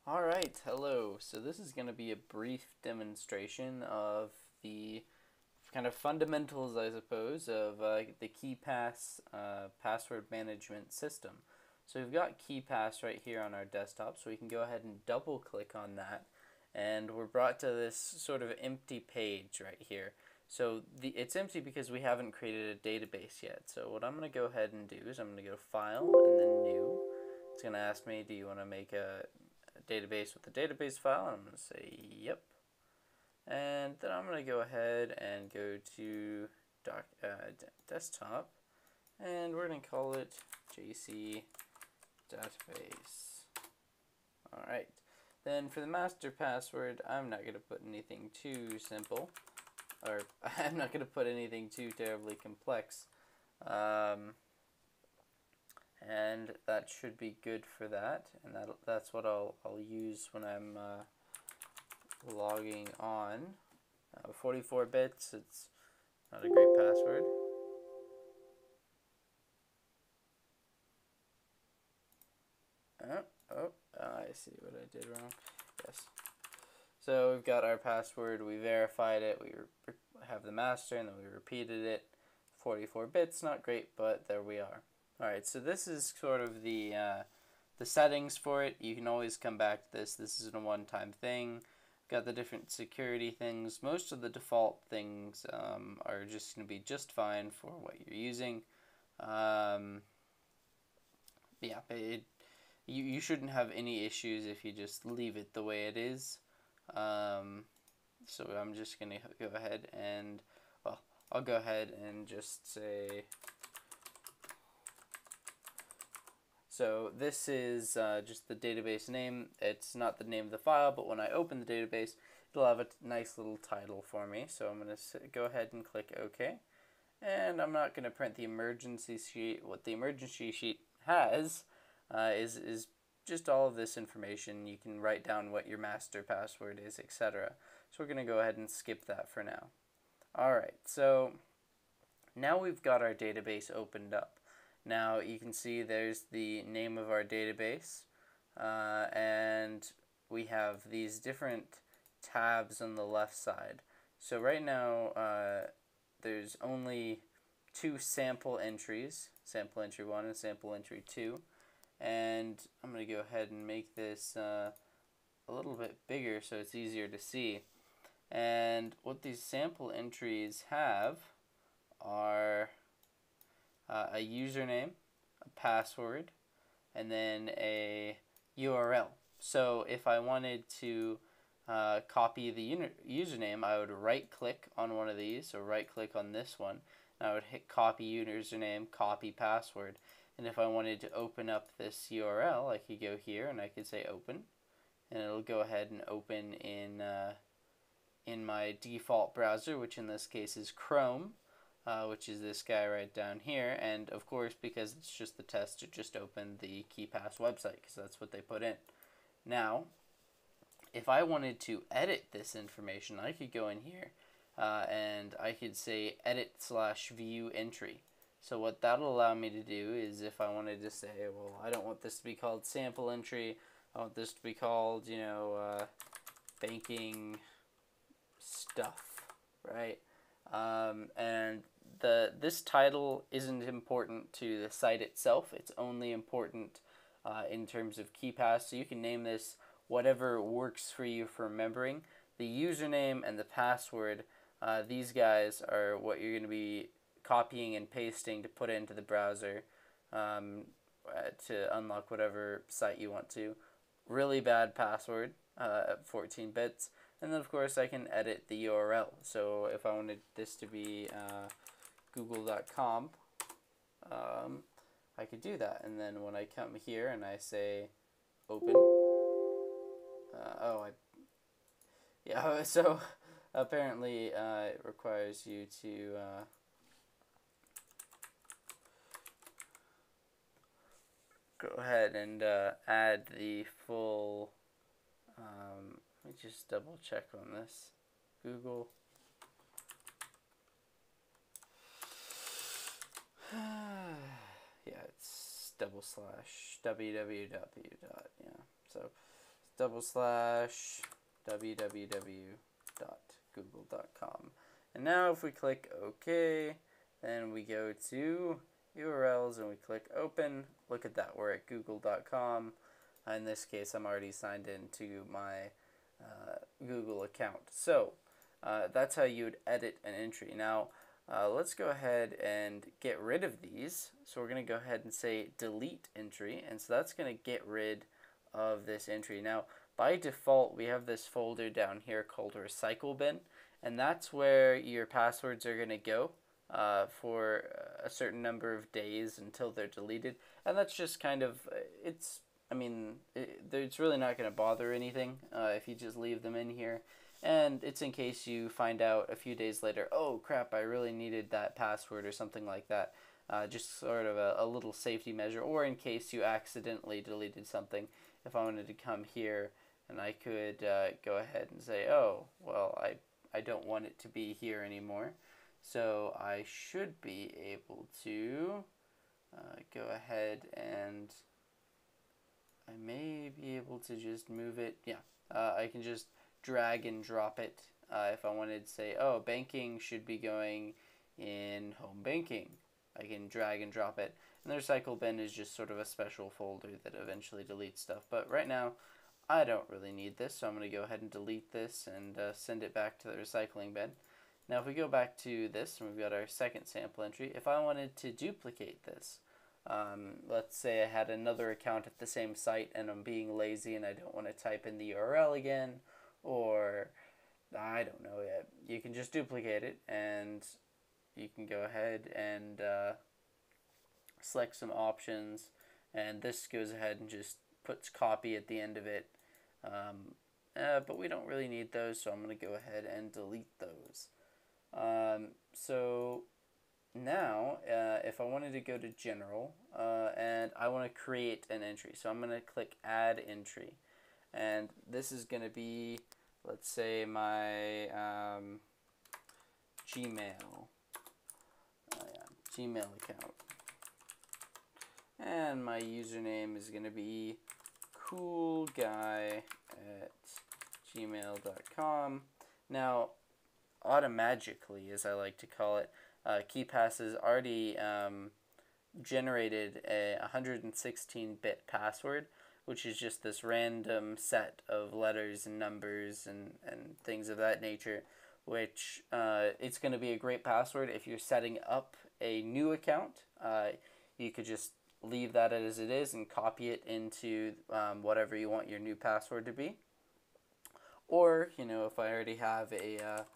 Alright, hello. So this is going to be a brief demonstration of the kind of fundamentals, I suppose, of the Keepass password management system. So we've got Keepass right here on our desktop, so we can go ahead and double click on that, and we're brought to this sort of empty page right here. So it's empty because we haven't created a database yet. So what I'm going to go ahead and do is I'm going to go File and then New. It's going to ask me, do you want to make a database with a database file? I'm going to say yep. And then I'm going to go ahead and go to desktop, and we're going to call it JC database. Alright. Then for the master password, I'm not going to put anything too simple, or I'm not going to put anything too terribly complex. And that should be good for that, and that's what I'll use when I'm logging on. 44 bits, it's not a great password. I see what I did wrong. Yes. So we've got our password, we verified it, we have the master, and then we repeated it. 44 bits, not great, but there we are. Alright, so this is sort of the settings for it. You can always come back to this. This isn't a one-time thing. Got the different security things. Most of the default things are just going to be just fine for what you're using. Yeah, you shouldn't have any issues if you just leave it the way it is. So I'm just going to go ahead and, well, I'll go ahead and just say, so this is just the database name. It's not the name of the file, but when I open the database, it'll have a nice little title for me. So I'm going to go ahead and click OK. And I'm not going to print the emergency sheet. What the emergency sheet has is just all of this information. You can write down what your master password is, etc. So we're going to go ahead and skip that for now. Alright, so now we've got our database opened up. Now you can see there's the name of our database, and we have these different tabs on the left side. So right now there's only two sample entries, sample entry 1 and sample entry 2, and I'm going to go ahead and make this a little bit bigger so it's easier to see. And what these sample entries have are a username, a password, and then a URL. So if I wanted to copy the username, I would right click on one of these, or right click on this one, and I would hit copy username, copy password. And if I wanted to open up this URL, I could go here and I could say open, and it'll go ahead and open in my default browser, which in this case is Chrome, which is this guy right down here. And of course, because it's just the test, it just opened the Keepass website because that's what they put in. Now, if I wanted to edit this information, I could go in here and I could say edit/view entry. So what that'll allow me to do is, if I wanted to say, well, I don't want this to be called sample entry, I want this to be called, you know, banking stuff, right? And this title isn't important to the site itself. It's only important in terms of Keepass. So you can name this whatever works for you for remembering. The username and the password, these guys are what you're going to be copying and pasting to put into the browser to unlock whatever site you want to. Really bad password at 14 bits. And then of course I can edit the URL. So if I wanted this to be google.com, I could do that. And then when I come here and I say open, so apparently it requires you to go ahead and add the full, let me just double check on this, Google. Yeah, it's /www. Yeah, so www.google.com. And now if we click OK, then we go to URLs and we click open. Look at that, we're at google.com. In this case, I'm already signed into my Google account. So that's how you would edit an entry. Now, let's go ahead and get rid of these. So we're going to go ahead and say delete entry. And so that's going to get rid of this entry. Now, by default, we have this folder down here called recycle bin. And that's where your passwords are going to go for a certain number of days until they're deleted. And that's just kind of, it's really not going to bother anything if you just leave them in here. And it's in case you find out a few days later, oh crap, I really needed that password or something like that. Just sort of a little safety measure, or in case you accidentally deleted something. If I wanted to come here and I could go ahead and say, oh, well, I don't want it to be here anymore. So I should be able to go ahead and I may be able to just move it. Yeah, I can just drag and drop it if I wanted to say, oh, banking should be going in home banking. I can drag and drop it. And the recycle bin is just sort of a special folder that eventually deletes stuff. But right now, I don't really need this, so I'm going to go ahead and delete this and send it back to the recycling bin. Now if we go back to this, and we've got our second sample entry, if I wanted to duplicate this, let's say I had another account at the same site and I'm being lazy and I don't want to type in the URL again, or I don't know yet, you can just duplicate it and you can go ahead and select some options, and this goes ahead and just puts copy at the end of it, but we don't really need those, so I'm going to go ahead and delete those. So now if I wanted to go to general and I want to create an entry, so I'm going to click add entry, and this is going to be, let's say, my Gmail account, and my username is going to be coolguy@gmail.com. Now automatically, as I like to call it, Keepass has already generated a 116-bit password, which is just this random set of letters and numbers and things of that nature, which it's going to be a great password if you're setting up a new account. You could just leave that as it is and copy it into whatever you want your new password to be. Or, if I already have a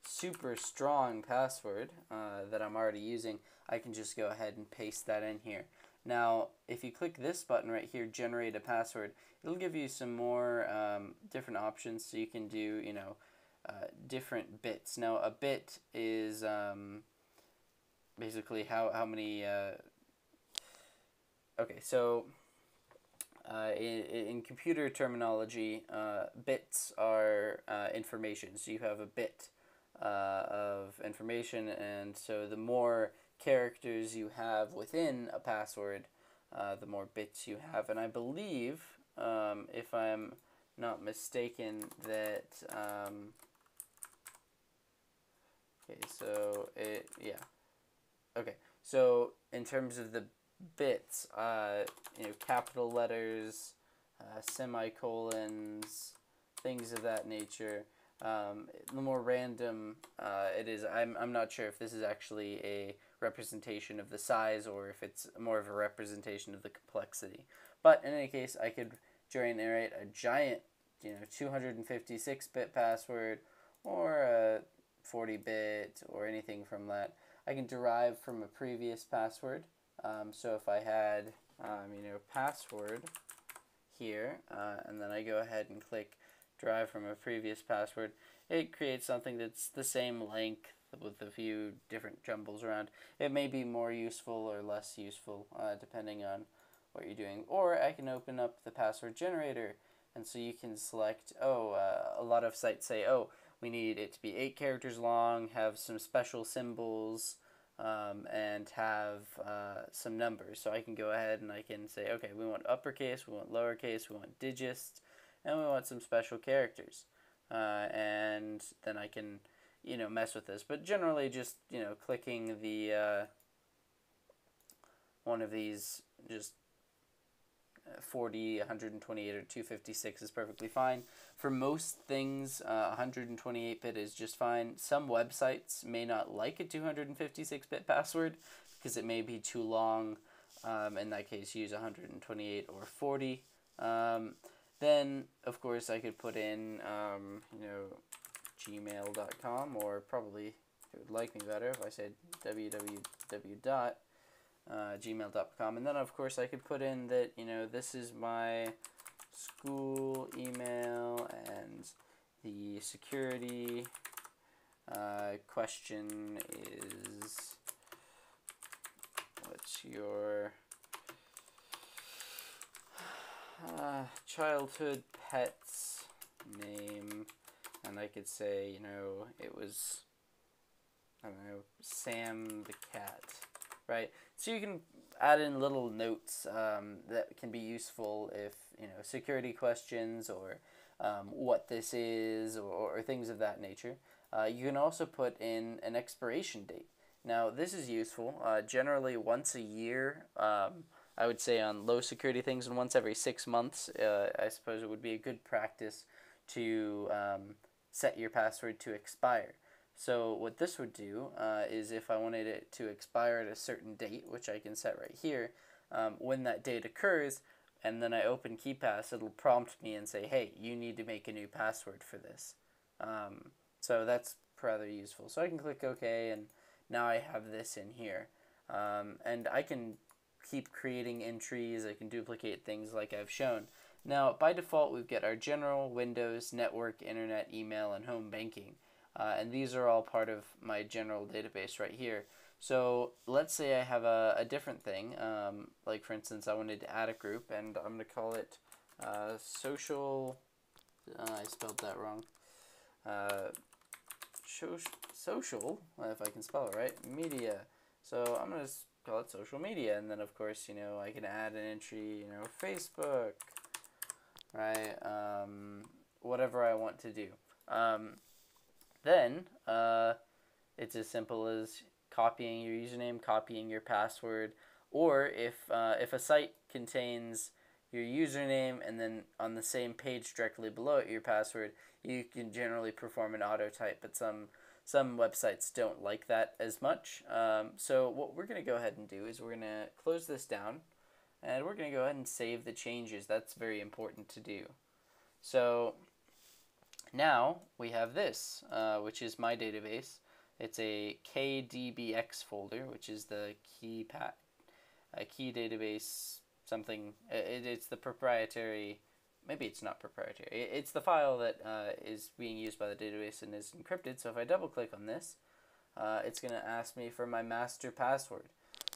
super strong password that I'm already using, I can just go ahead and paste that in here. Now, if you click this button right here, generate a password, it'll give you some more different options, so you can do, different bits. Now, a bit is basically how many, okay, so in computer terminology, bits are information. So you have a bit of information, and so the more characters you have within a password, the more bits you have. And I believe, if I'm not mistaken, that okay, so okay, so in terms of the bits, capital letters, semicolons, things of that nature. The more random it is, I'm not sure if this is actually a representation of the size or if it's more of a representation of the complexity. But in any case, I could generate a giant, 256-bit password, or a 40-bit, or anything from that. I can derive from a previous password. So if I had, password here, and then I go ahead and click derive from a previous password, it creates something that's the same length with a few different jumbles around. It may be more useful or less useful, depending on what you're doing. Or I can open up the password generator, and so you can select, a lot of sites say, we need it to be 8 characters long, have some special symbols, and have some numbers. So I can go ahead and I can say, okay, we want uppercase, we want lowercase, we want digits, and we want some special characters. And then I can, mess with this. But generally just, clicking the one of these, just 40, 128, or 256 is perfectly fine. For most things, 128-bit is just fine. Some websites may not like a 256-bit password because it may be too long. In that case, use 128 or 40. Then, of course, I could put in, gmail.com, or probably it would like me better if I said www.gmail.com. And then, of course, I could put in that, this is my school email, and the security question is, what's your childhood pet's name? And I could say, it was, I don't know, Sam the cat, right? So you can add in little notes that can be useful if, security questions, or what this is, or things of that nature. You can also put in an expiration date. Now, this is useful. Generally, once a year, I would say on low security things, and once every 6 months, I suppose it would be a good practice to set your password to expire. So what this would do is, if I wanted it to expire at a certain date, which I can set right here, when that date occurs, and then I open Keepass, it'll prompt me and say, hey, you need to make a new password for this. So that's rather useful. So I can click OK, and now I have this in here. And I can keep creating entries. I can duplicate things like I've shown. Now, by default, we've got our general, Windows, network, internet, email, and home banking. And these are all part of my general database right here. So let's say I have a different thing. Like, for instance, I wanted to add a group, and I'm going to call it social. I spelled that wrong. Social, if I can spell it right, media. So I'm going to call it social media. And then, of course, I can add an entry, Facebook, right? Whatever I want to do. Then it's as simple as copying your username, copying your password, or if a site contains your username and then on the same page directly below it your password, you can generally perform an auto type, but some websites don't like that as much. So what we're going to go ahead and do is we're going to close this down, and we're going to go ahead and save the changes. That's very important to do. So now we have this, which is my database. It's a KDBX folder, which is the key database something. It's the proprietary, maybe it's not proprietary. It's the file that is being used by the database and is encrypted. So if I double click on this, it's going to ask me for my master password.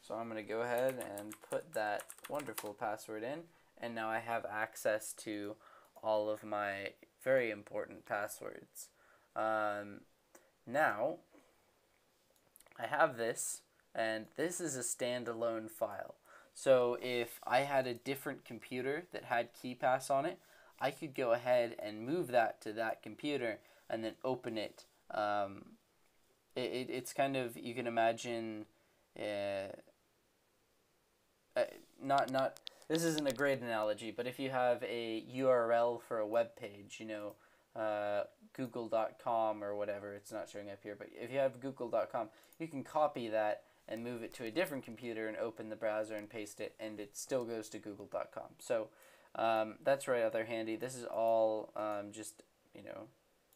So I'm going to go ahead and put that wonderful password in, and now I have access to all of my very important passwords. Now I have this, and this is a standalone file. So if I had a different computer that had Keepass on it, I could go ahead and move that to that computer and then open it. It's kind of, you can imagine, this isn't a great analogy, but if you have a URL for a web page, google.com or whatever, it's not showing up here, but if you have google.com, you can copy that and move it to a different computer and open the browser and paste it, and it still goes to google.com. So that's rather handy. This is all just,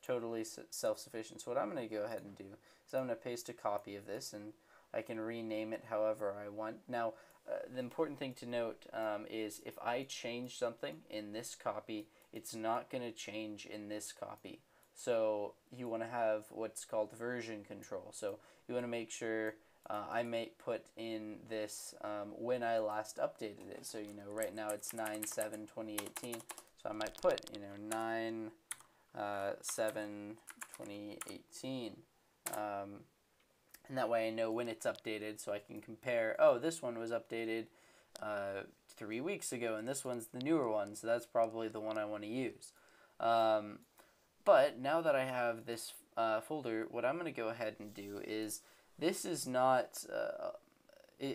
totally self-sufficient. So what I'm going to go ahead and do is I'm going to paste a copy of this, and I can rename it however I want. Now, the important thing to note is if I change something in this copy, it's not going to change in this copy. So you want to have what's called version control. So you want to make sure I may put in this when I last updated it. So, right now it's 9/7/2018. So I might put, 9/7/2018. And that way I know when it's updated, so I can compare, oh, this one was updated 3 weeks ago, and this one's the newer one, so that's probably the one I want to use. But now that I have this folder, what I'm going to go ahead and do is, this is not,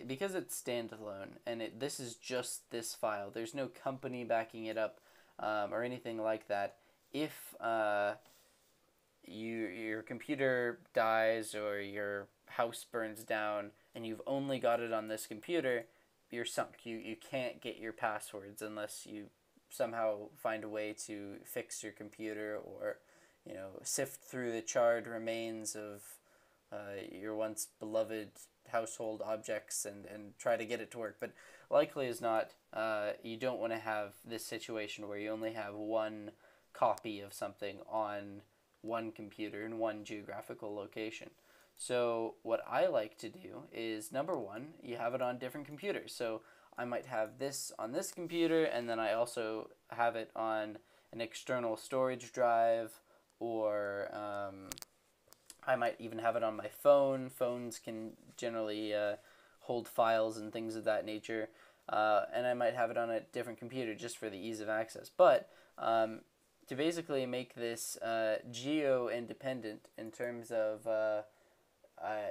because it's standalone, and this is just this file. There's no company backing it up or anything like that. If your computer dies or your house burns down and you've only got it on this computer, you're sunk. You can't get your passwords unless you somehow find a way to fix your computer, or sift through the charred remains of your once beloved household objects and try to get it to work. But likely as not, you don't want to have this situation where you only have one copy of something on one computer in one geographical location. So what I like to do is, number one, you have it on different computers. So I might have this on this computer, and then I also have it on an external storage drive, or I might even have it on my phone. Phones can generally hold files and things of that nature. And I might have it on a different computer just for the ease of access. But to basically make this geo-independent in terms of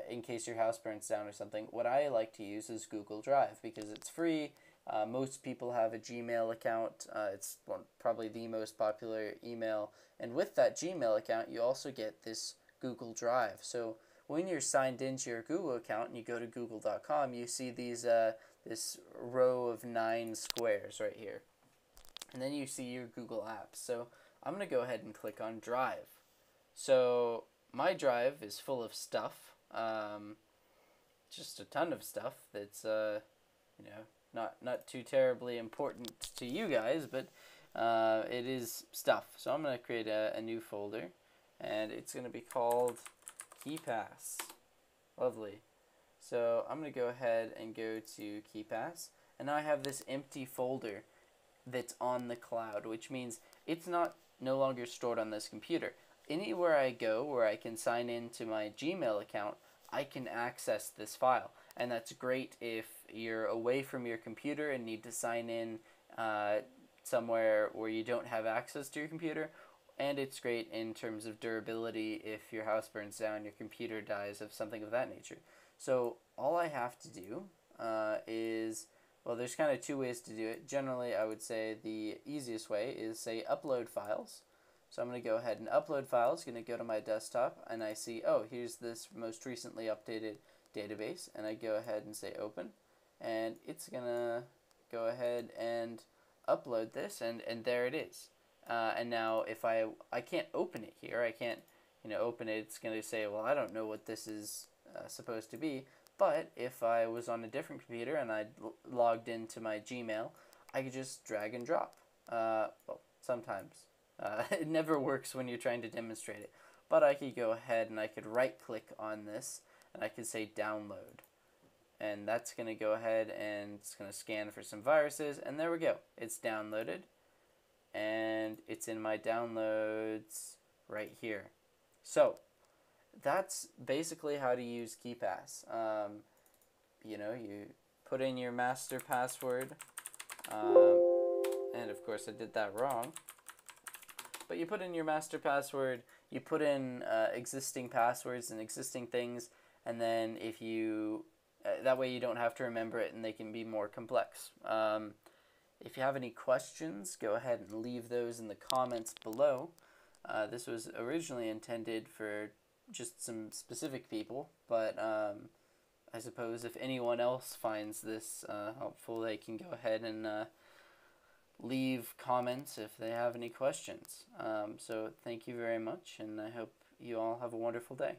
in case your house burns down or something, what I like to use is Google Drive, because it's free. Most people have a Gmail account. It's probably the most popular email. And with that Gmail account, you also get this Google Drive. So when you're signed into your Google account and you go to google.com, you see these this row of 9 squares right here. And then you see your Google Apps. So I'm going to go ahead and click on Drive. So my drive is full of stuff. Just a ton of stuff that's not too terribly important to you guys, but it is stuff. So I'm going to create a new folder, and it's going to be called Keepass. Lovely. So I'm going to go ahead and go to Keepass, and now I have this empty folder that's on the cloud, which means it's no longer stored on this computer. Anywhere I go where I can sign into my Gmail account, I can access this file. And that's great if you're away from your computer and need to sign in somewhere where you don't have access to your computer. And it's great in terms of durability if your house burns down, your computer dies, of something of that nature. So all I have to do is, well, there's kind of two ways to do it. Generally, I would say the easiest way is, say, upload files. So I'm going to go ahead and upload files. Going to go to my desktop, and I see, oh, here's this most recently updated database, and I go ahead and say open, and it's going to go ahead and upload this, and there it is. And now if I can't open it here, I can't open it. It's going to say, well, I don't know what this is supposed to be. But if I was on a different computer and I logged into my Gmail, I could just drag and drop. Well, sometimes. It never works when you're trying to demonstrate it. But I could go ahead and I could right-click on this, and I could say download. And that's going to go ahead and it's going to scan for some viruses, and there we go. It's downloaded, and it's in my downloads right here. So that's basically how to use Keepass. You put in your master password, and of course I did that wrong. But you put in your master password, you put in existing passwords and existing things, and then if you, that way you don't have to remember it and they can be more complex. If you have any questions, go ahead and leave those in the comments below. This was originally intended for just some specific people, but I suppose if anyone else finds this helpful, they can go ahead and leave comments if they have any questions. So thank you very much, and I hope you all have a wonderful day.